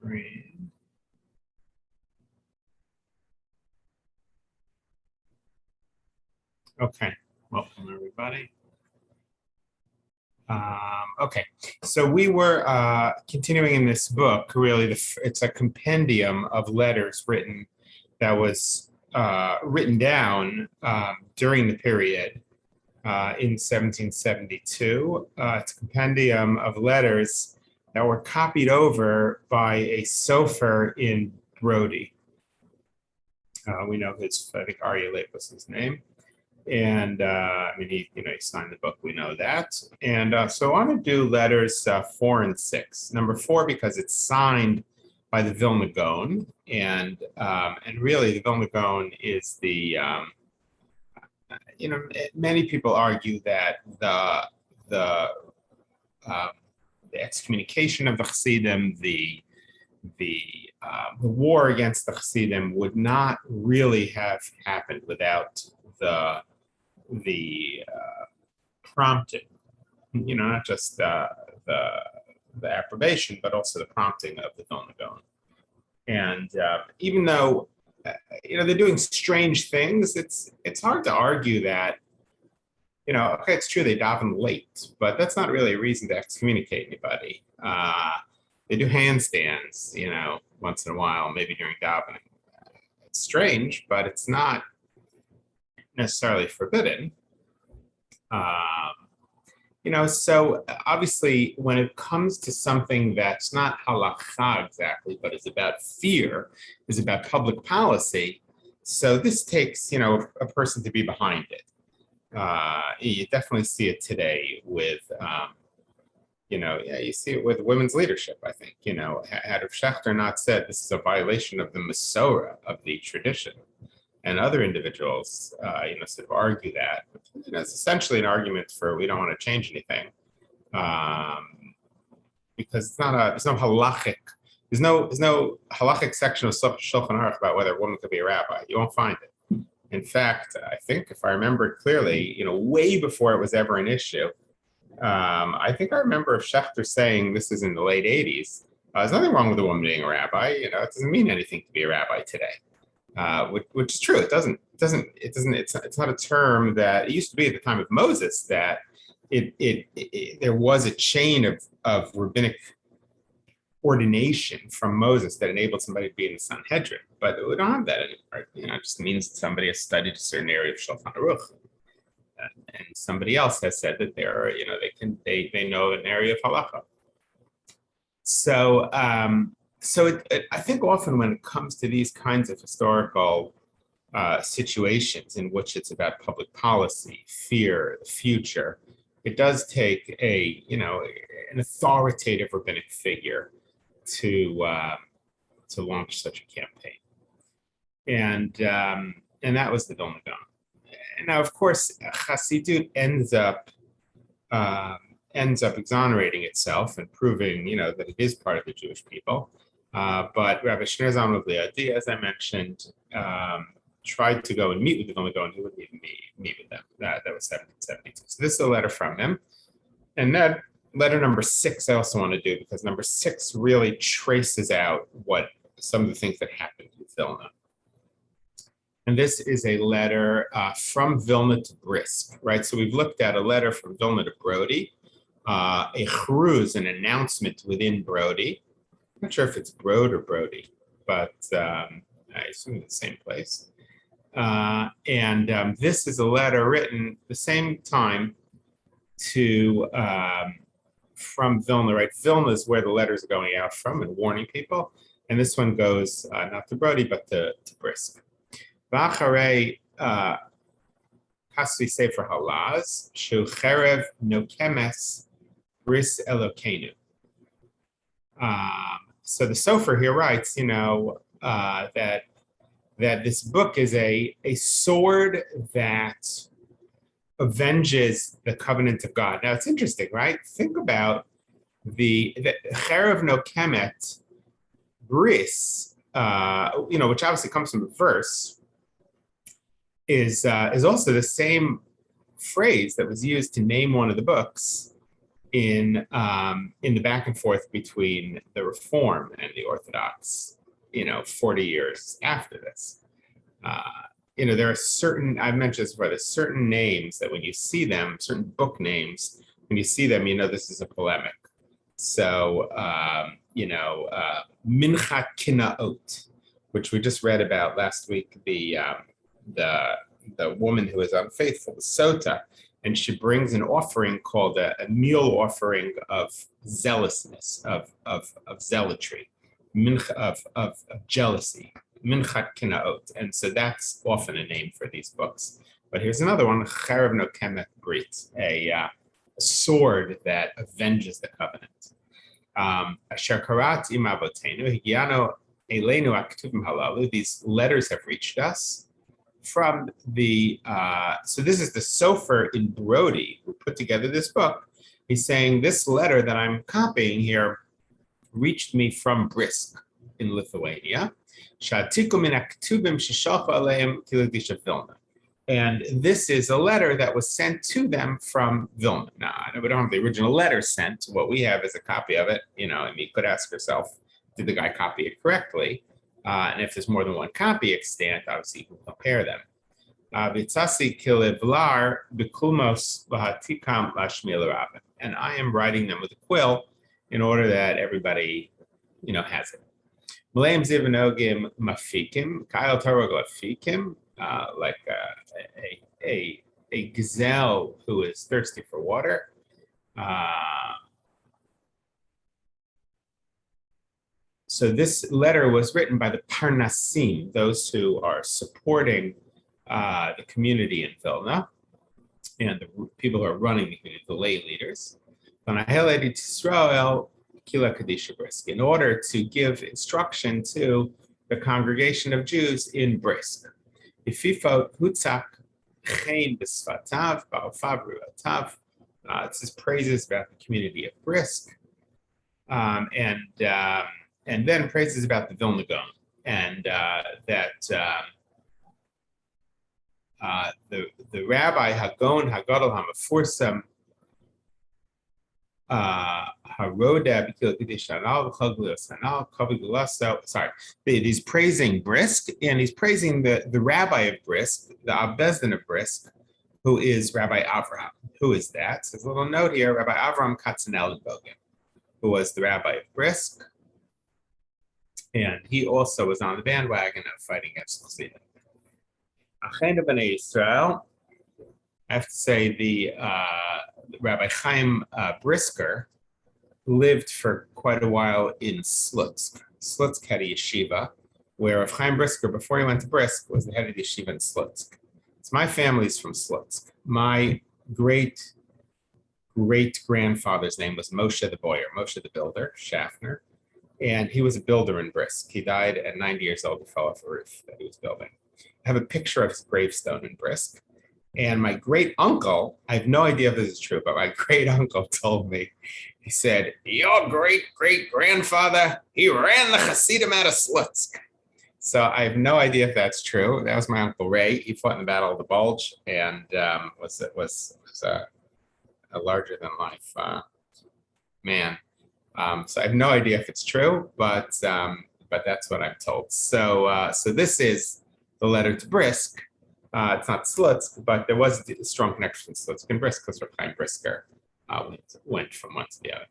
screen. Okay, welcome everybody. Okay, so we were continuing in this book. Really, it's a compendium of letters written that was written down during the period in 1772. It's a compendium of letters that were copied over by a sofer in Brody. We know his, I think Aryeh Leib was his name. And I mean, he signed the book. We know that. And so I want to do letters 4 and 6. Number 4 because it's signed by the Vilna Gaon, and really the Vilna Gaon is the many people argue that the excommunication of the Chasidim, the war against the Chasidim would not really have happened without the prompting, not just the approbation, but also the prompting of the Vilna Gaon. And even though they're doing strange things, it's hard to argue that okay, it's true they daven late, but that's not really a reason to excommunicate anybody. They do handstands, once in a while, maybe during davening. It's strange, but it's not necessarily forbidden. So obviously when it comes to something that's not halakha exactly, but is about fear, is about public policy, so this takes, a person to be behind it. You definitely see it today with, you see it with women's leadership, I think. Had Schechter not said this is a violation of the Masorah, of the tradition, and other individuals, sort of argue that. It's essentially an argument for we don't want to change anything, because there's no halachic, there's no halachic section of Shulchan Aruch about whether a woman could be a rabbi. You won't find it. In fact, I think if I remember clearly, way before it was ever an issue, I think I remember of Schechter saying, this is in the late 80s, there's nothing wrong with a woman being a rabbi. It doesn't mean anything to be a rabbi today. Which is true. It's not a term that it used to be at the time of Moses, that there was a chain of rabbinic ordination from Moses that enabled somebody to be in the Sanhedrin, but we don't have that anymore. It just means somebody has studied a certain area of Shulchan Aruch, and somebody else has said that they know an area of halacha. So I think often when it comes to these kinds of historical situations in which it's about public policy, fear, the future, it does take an authoritative rabbinic figure to launch such a campaign, and that was the Vilna Gaon. And now, of course, Chassidut ends up exonerating itself and proving, that it is part of the Jewish people. But Rabbi Shneur Zalman of Liadi, as I mentioned, tried to go and meet with the Vilna Gaon. He wouldn't even meet with them. That was 1772. So this is a letter from him. And that letter number 6 I also want to do, because number 6 really traces out what some of the things that happened with Vilna. And this is a letter from Vilna to Brisk, right? So we've looked at a letter from Vilna to Brody, a chruz, an announcement within Brody. I'm not sure if it's Brode or Brody, but I assume it's the same place. And this is a letter written the same time to from Vilna, right? Vilna is where the letters are going out from and warning people. And this one goes not to Brody, but to Brisk. V'acharei kasvi sefer halaz shu cherev nokemes bris Elokeinu. So the Sofer here writes, that this book is a sword that avenges the covenant of God. Now it's interesting, right? Think about the cherev nokemet bris, which obviously comes from the verse, is also the same phrase that was used to name one of the books in the back and forth between the Reform and the Orthodox, 40 years after this. There are certain, I've mentioned this before, there's certain names that when you see them, certain book names, when you see them, this is a polemic. So, Minchat Kinaot, which we just read about last week, the woman who is unfaithful, the Sota, and she brings an offering called a meal offering of zealousness, of zealotry, of jealousy, Minchat Kinaot. And so that's often a name for these books. But here's another one, Cherev Nokemet Brit, a sword that avenges the covenant. Asher karat im avotenu higiano elenu aktuvim halalu. These letters have reached us from the, so this is the Sofer in Brody who put together this book. He's saying this letter that I'm copying here reached me from Brisk in Lithuania. And this is a letter that was sent to them from Vilna. Now, we don't have the original letter sent. What we have is a copy of it. And you could ask yourself, did the guy copy it correctly? And if there's more than one copy extant, obviously you can compare them. And I am writing them with a quill in order that everybody, has it. Like a gazelle who is thirsty for water. So this letter was written by the Parnasim, those who are supporting the community in Vilna, and the people who are running the community, the lay leaders. In order to give instruction to the congregation of Jews in Brisk. This is praises about the community of Brisk, and then praises about the Vilna Gaon, and the Rabbi Hagon Hagadol Hamafursam he's praising Brisk, and he's praising the Rabbi of Brisk, the Abbezdin of Brisk, who is Rabbi Avraham. Who is that? So there's a little note here, Rabbi Avraham Katzenelin, who was the Rabbi of Brisk, and he also was on the bandwagon of fighting against Chasidim. Acheinu B'nai Yisrael, I have to say the Rabbi Chaim Brisker lived for quite a while in Slutsk. Slutsk had a yeshiva, where Rav Chaim Brisker, before he went to Brisk, was the head of the yeshiva in Slutsk. So my family's from Slutsk. My great-grandfather's name was Moshe the Boyer, Moshe the Builder, Schaffner, and he was a builder in Brisk. He died at 90 years old and fell off a roof that he was building. I have a picture of his gravestone in Brisk. And my great uncle, I have no idea if this is true, but my great uncle told me, he said, your great grandfather, he ran the Chasidim out of Slutsk. So I have no idea if that's true. That was my Uncle Ray. He fought in the Battle of the Bulge and was a larger than life man. So I have no idea if it's true, but that's what I'm told. So this is the letter to Brisk. It's not Slutsk, but there was a strong connection to Slutsk and Brisk because Rav Chaim Brisker went from one to the other.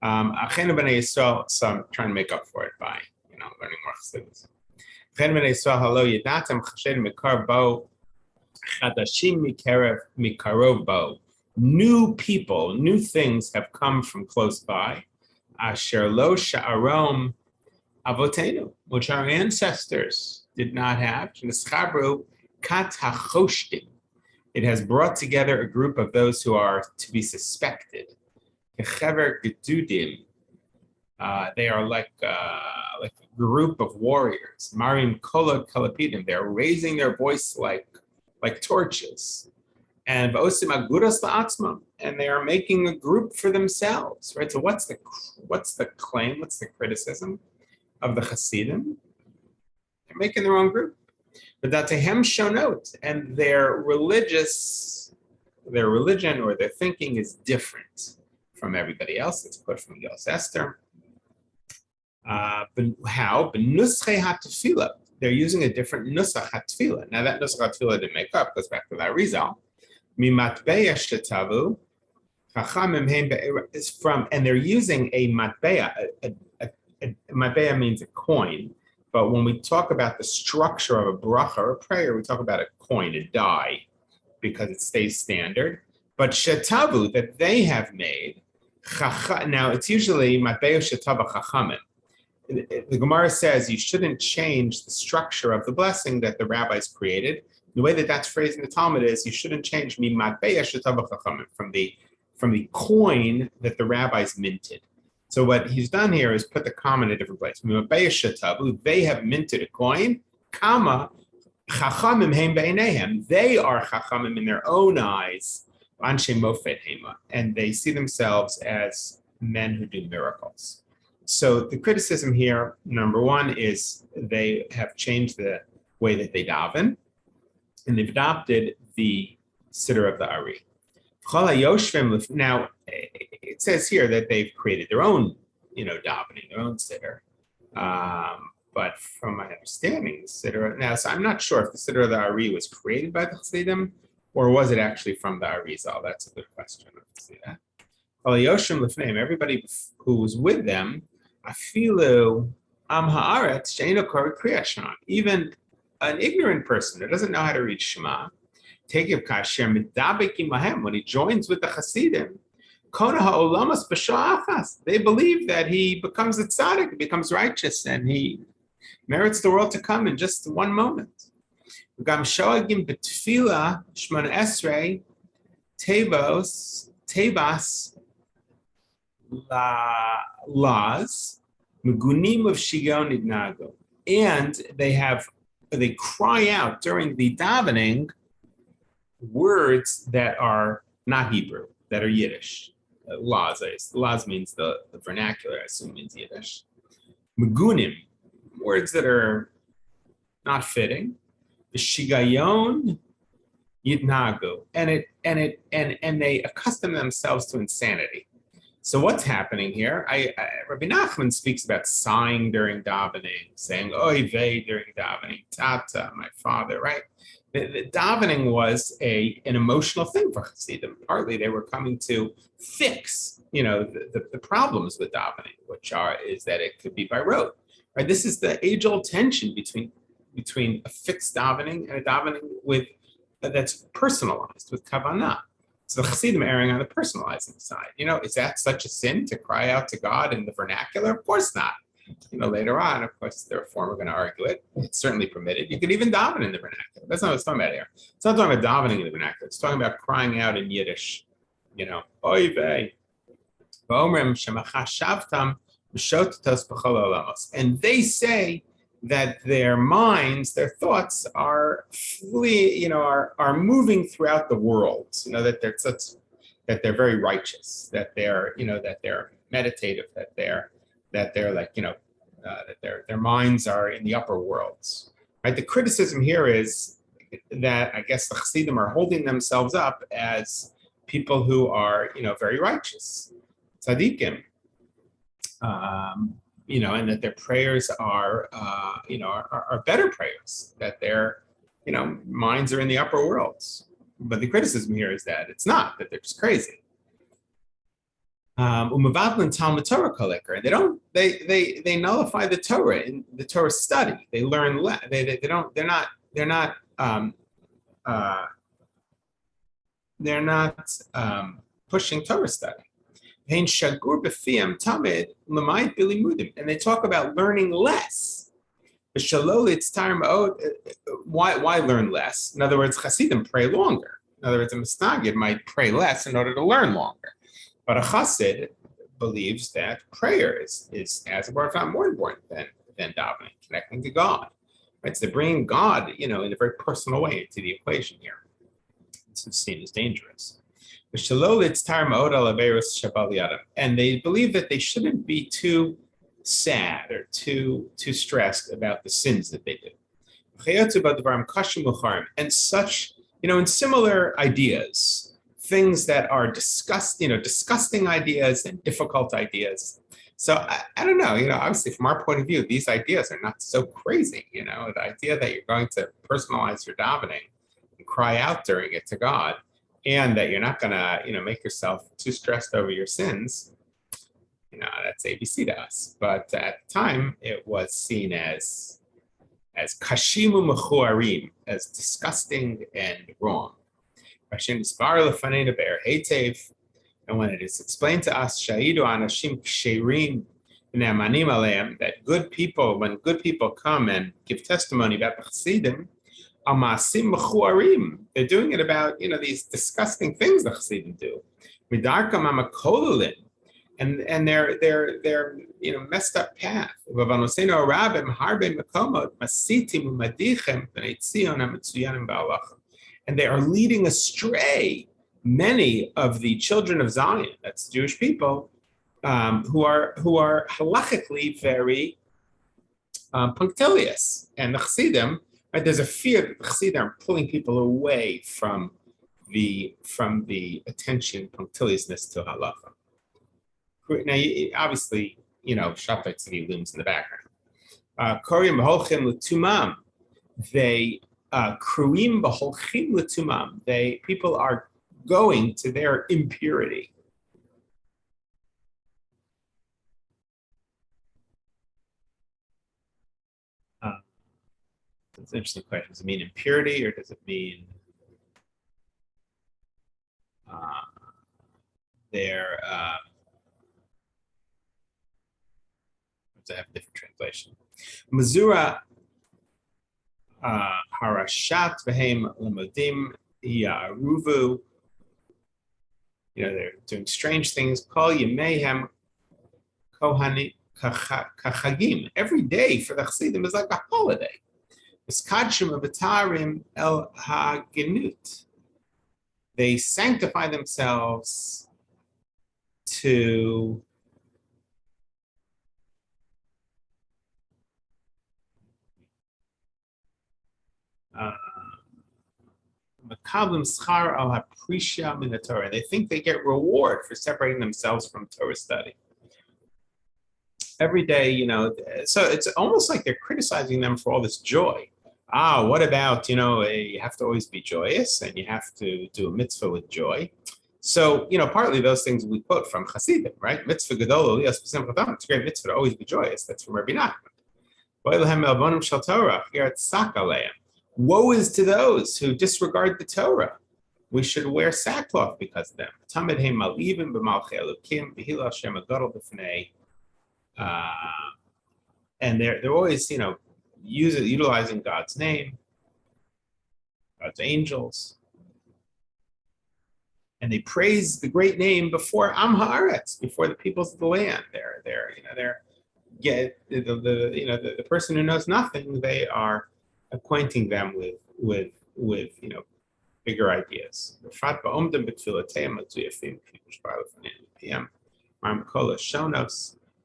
Acheinu B'nai Yisrael, so I'm trying to make up for it by learning more Chassidus. Acheinu B'nai Yisrael, halo yadatem chashedim mikar bo chadashim mikarov bo. New people, new things have come from close by. Asher lo sha'arom avotenu, which our ancestors did not have. Neschabru kat hachoshtim. It has brought together a group of those who are to be suspected. Kechever gedudim. They are like a group of warriors. Marim kolod kalapidim. They're raising their voice like torches. And v'osim agudas la'atzmam. And they are making a group for themselves, right? So what's the claim? What's the criticism of the Chasidim? They're making their own group. But datehem shonot, and their religion or their thinking is different from everybody else. It's a quote from Gil's Esther. But how? B'nusche hatefila. They're using a different nusach hatefila. Now that nusach hatefila didn't make up, goes back to that Rizal. Mimatbeya shetavu. Is from, and they're using a matbeya. A matbeya means a coin, but when we talk about the structure of a bracha or a prayer, we talk about a coin, a die, because it stays standard. But shetavu, that they have made, now it's usually matbeya shetava chachamim. The Gemara says you shouldn't change the structure of the blessing that the rabbis created. The way that that's phrased in the Talmud is you shouldn't change matbeya shetava chachamim from the coin that the rabbis minted. So what he's done here is put the comma in a different place. They have minted a coin, comma, chachamim heim beinehem. They are chachamim in their own eyes, anshe mofet hema, and they see themselves as men who do miracles. So the criticism here, number one, is they have changed the way that they daven, and they've adopted the siddur of the Ari. Now, it says here that they've created their own, davening, their own siddur. But from my understanding, the siddur, now, so I'm not sure if the siddur of the Ari was created by the Chasidim, or was it actually from the Arizal? That's a good question. Let's see that. Everybody who was with them, afilu am haaretz she'eino kor kriyat Shema, even an ignorant person who doesn't know how to read Shema, when he joins with the Chasidim, they believe that he becomes a tzaddik, becomes righteous, and he merits the world to come in just one moment. And they cry out during the davening words that are not Hebrew, that are Yiddish. Laz means the vernacular, I assume means Yiddish. Megunim, words that are not fitting. Shigayon yitnagu, and they accustom themselves to insanity. So what's happening here? Rabbi Nachman speaks about sighing during davening, saying "Oy vey" during davening, "Tata, my father," right? The davening was an emotional thing for Chasidim. Partly they were coming to fix, the problems with davening, is that it could be by rote. Right? This is the age-old tension between a fixed davening and a davening that's personalized with kavanah. So the Chasidim erring on the personalizing side. Is that such a sin to cry out to God in the vernacular? Of course not. Later on, of course, the Reform are going to argue it. It's certainly permitted. You could even daven in the vernacular. That's not what it's talking about here. It's not talking about davening in the vernacular. It's talking about crying out in Yiddish. Oy vey. And they say that their minds, their thoughts are are moving throughout the world. That they're very righteous, that they're meditative, that they're like that their minds are in the upper worlds. Right. The criticism here is that I guess the Chasidim are holding themselves up as people who are very righteous, tzaddikim. And that their prayers are better prayers, that their, minds are in the upper worlds. But the criticism here is that it's not, that they're just crazy. Talmud Torah kolekar. They nullify the Torah in the Torah study. They learn they're not pushing Torah study. And they talk about learning less. Why learn less? In other words, Chasidim pray longer. In other words, a Misnagid might pray less in order to learn longer. But a Chassid believes that prayer is as important, if not more important than davening, connecting to God. Right? So bringing God, in a very personal way into the equation here. It's seen as dangerous. And they believe that they shouldn't be too sad or too stressed about the sins that they do. And such, in similar ideas, things that are disgusting ideas and difficult ideas. So I don't know, obviously from our point of view, these ideas are not so crazy. The idea that you're going to personalize your davening and cry out during it to God, and that you're not going to, make yourself too stressed over your sins, that's ABC to us. But at the time, it was seen as kashimu mechuarim, as disgusting and wrong. And when it is explained to us, sha'idu anashim ksherim ne'amanim aleim, that when good people come and give testimony about the Chasidim, amasim mechuarim, they're doing it about these disgusting things the Chasidim do. Midarkam amakololin, and their messed up path. And they are leading astray many of the children of Zion, that's Jewish people, who are halachically very punctilious. And the Chasidim, right, there's a fear that the Chasidim are pulling people away from the attention, punctiliousness to halacha. Now, obviously, Shabtai Tzvi looms in the background. Korim b'holchim l'tumam, they kruim b'holchim l'tumam. People are going to their impurity. It's an interesting question. Does it mean impurity, or does it mean their? I have a different translation. Mazura harashat v'hem lamodim yaruvu. They're doing strange things. Kol yemehem kohani kachagim. Every day for the Chasidim is like a holiday. Miskadshim avatarim el hagenut. They sanctify themselves to they think they get reward for separating themselves from Torah study. Every day, so it's almost like they're criticizing them for all this joy. What about, you have to always be joyous and you have to do a mitzvah with joy. So, partly those things we quote from Chasidim, right? Mitzvah gadol, it's a great mitzvah to always be joyous. That's from Rabbi Nachman. Woe is to those who disregard the Torah. We should wear sackcloth because of them. And they're always, utilizing God's name, God's angels, and they praise the great name before Am Haaretz, before the peoples of the land. The person who knows nothing, they are acquainting them with bigger ideas.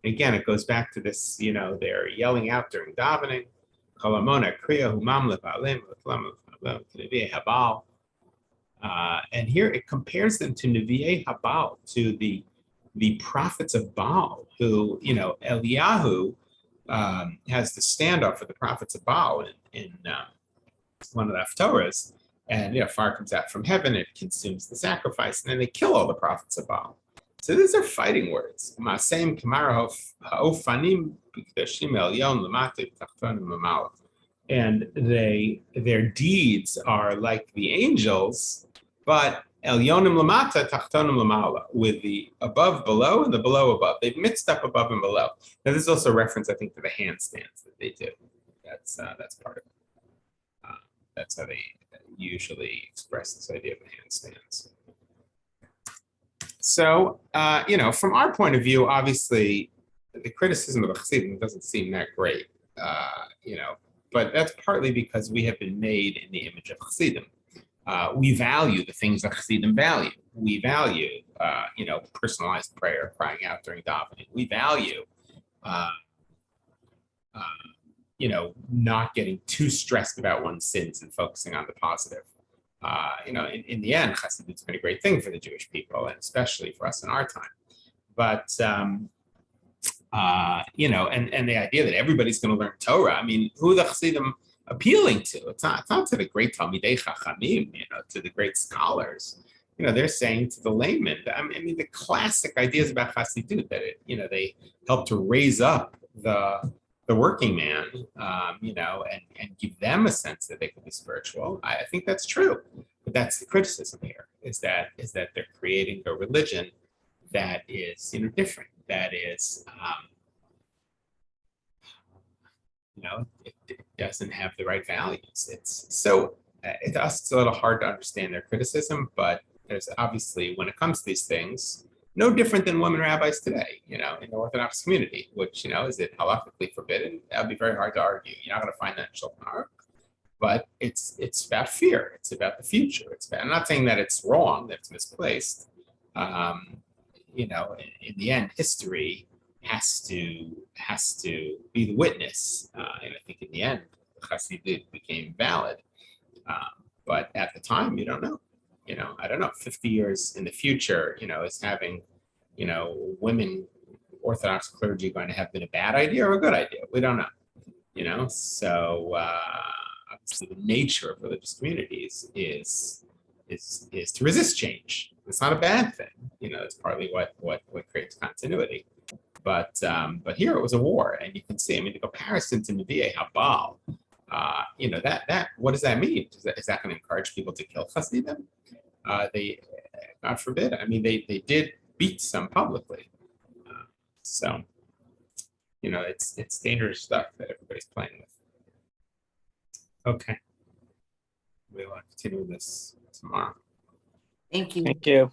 Again, it goes back to this, they're yelling out during davening. And here it compares them to Nevi'ei Habal, to the prophets of Baal, who, Eliyahu has the standoff for the prophets of Baal in one of the Haftorahs, and fire comes out from heaven, it consumes the sacrifice, and then they kill all the prophets of Baal. So these are fighting words. And their deeds are like the angels, but Elyonim lamata, tachtonim lamala, with the above below and the below above. They've mixed up above and below. Now, this is also a reference, I think, to the handstands that they do. That's part of it. That's how they usually express this idea of the handstands. So, from our point of view, obviously, the criticism of the Chasidim doesn't seem that great, but that's partly because we have been made in the image of Chasidim. We value the things that Chasidim value. We value, personalized prayer, crying out during davening. We value, not getting too stressed about one's sins and focusing on the positive. in the end, Chassidut's been a great thing for the Jewish people, and especially for us in our time. But and the idea that everybody's going to learn Torah. I mean, who are the Chasidim appealing to? It's not to the great Talmidei Chachamim, to the great scholars. They're saying to the layman. I mean, the classic ideas about Chassidut that they help to raise up the working man, and give them a sense that they can be spiritual. I think that's true, but that's the criticism here: is that they're creating a religion that is different. That is, it doesn't have the right values. It's a little hard to understand their criticism, but there's obviously, when it comes to these things, no different than women rabbis today, in the Orthodox community, which, is it halakhically forbidden? That would be very hard to argue. You're not going to find that in Shulchan Aruch. But it's about fear. It's about the future. I'm not saying that it's wrong, that it's misplaced. In the end, history has to be the witness. And I think in the end, the Chassidut became valid. But at the time, you don't know. I don't know, 50 years in the future, is having, women, Orthodox clergy going to have been a bad idea or a good idea? We don't know, So obviously the nature of religious communities is to resist change. It's not a bad thing. It's partly what creates continuity. But here it was a war, and you can see, the comparison to Nevi'ei Habal, that what does that mean? Is that going to encourage people to kill Chasidim? They, God forbid. They did beat some publicly. So it's dangerous stuff that everybody's playing with. Okay, we'll continue this tomorrow. Thank you. Thank you.